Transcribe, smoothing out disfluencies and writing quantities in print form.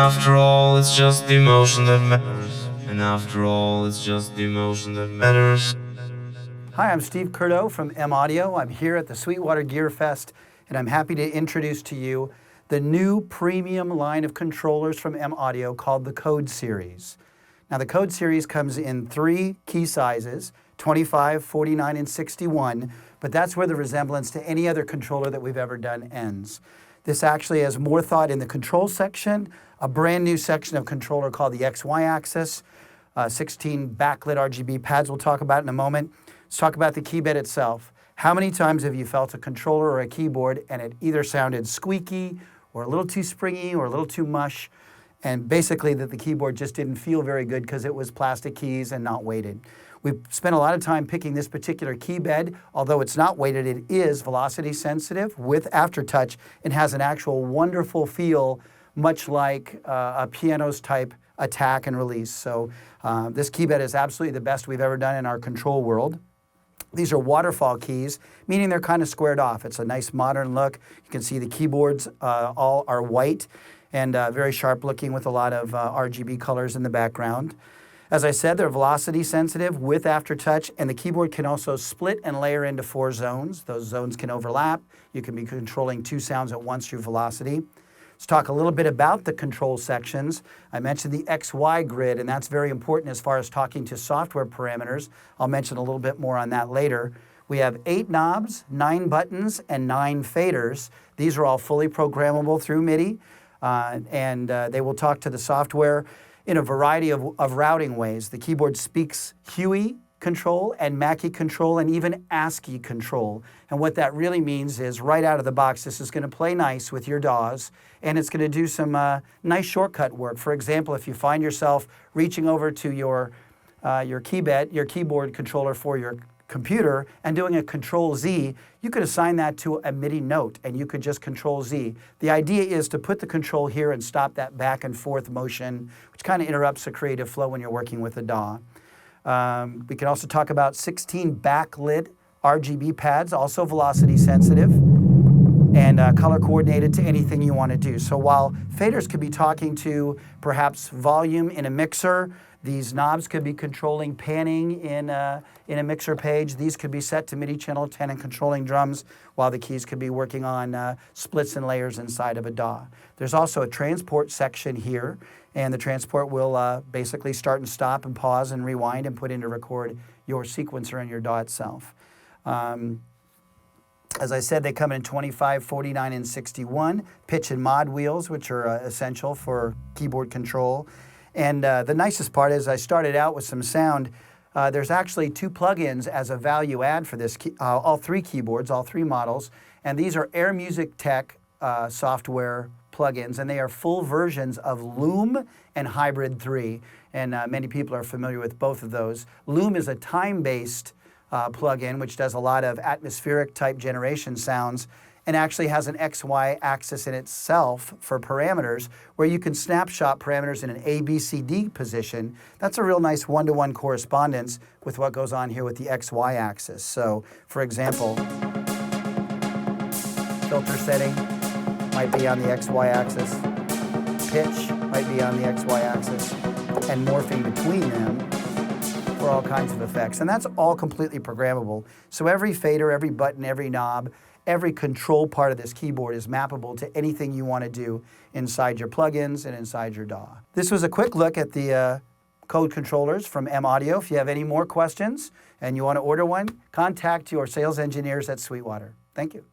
after all, it's just the emotion that matters. And after all, it's just the emotion that matters. Hi, I'm Steve Curto from M-Audio. I'm here at the Sweetwater GearFest, and I'm happy to introduce to you the new premium line of controllers from M-Audio called the Code series. Now, the Code series comes in 3 key sizes, 25, 49, and 61, but that's where the resemblance to any other controller that we've ever done ends. This actually has more thought in the control section, a brand new section of controller called the XY axis, 16 backlit RGB pads we'll talk about in a moment. Let's talk about the keybed itself. How many times have you felt a controller or a keyboard and it either sounded squeaky or a little too springy or a little too mush, and basically that the keyboard just didn't feel very good because it was plastic keys and not weighted? We've spent a lot of time picking this particular keybed. Although it's not weighted, it is velocity sensitive with aftertouch and has an actual wonderful feel, much like a piano's type attack and release. So this keybed is absolutely the best we've ever done in our control world. These are waterfall keys, meaning they're kind of squared off. It's a nice modern look. You can see the keyboards all are white and very sharp looking with a lot of RGB colors in the background. As I said, they're velocity sensitive with aftertouch, and the keyboard can also split and layer into 4 zones. Those zones can overlap. You can be controlling 2 sounds at once through velocity. Let's talk a little bit about the control sections. I mentioned the XY grid, and that's very important as far as talking to software parameters. I'll mention a little bit more on that later. We have 8 knobs, 9 buttons, and 9 faders. These are all fully programmable through MIDI, and they will talk to the software in a variety of routing ways. The keyboard speaks HUI control and Mackie control and even ASCII control. And what that really means is right out of the box, this is going to play nice with your DAWs, and it's going to do some nice shortcut work. For example, if you find yourself reaching over to your keyboard controller for your computer and doing a Control-Z, you could assign that to a MIDI note and you could just Control-Z. The idea is to put the control here and stop that back and forth motion, which kind of interrupts the creative flow when you're working with a DAW. We can also talk about 16 backlit RGB pads, also velocity sensitive and color coordinated to anything you want to do. So while faders could be talking to perhaps volume in a mixer, these knobs could be controlling panning in a mixer page. These could be set to MIDI channel 10 and controlling drums, while the keys could be working on splits and layers inside of a DAW. There's also a transport section here, and the transport will basically start and stop and pause and rewind and put in to record your sequencer and your DAW itself. As I said, they come in 25, 49, and 61. Pitch and mod wheels, which are essential for keyboard control. And the nicest part is I started out with some sound. There's actually 2 plugins as a value add for this, all 3 keyboards, all 3 models. And these are Air Music Tech software plugins, and they are full versions of Loom and Hybrid 3. And many people are familiar with both of those. Loom is a time-based plugin, which does a lot of atmospheric type generation sounds, and actually has an XY axis in itself for parameters where you can snapshot parameters in an A, B, C, D position. That's a real nice one-to-one correspondence with what goes on here with the XY axis. So, for example, filter setting might be on the XY axis, pitch might be on the XY axis, and morphing between them for all kinds of effects. And that's all completely programmable. So every fader, every button, every knob, every control part of this keyboard is mappable to anything you want to do inside your plugins and inside your DAW. This was a quick look at the Code controllers from M-Audio. If you have any more questions and you want to order one, contact your sales engineers at Sweetwater. Thank you.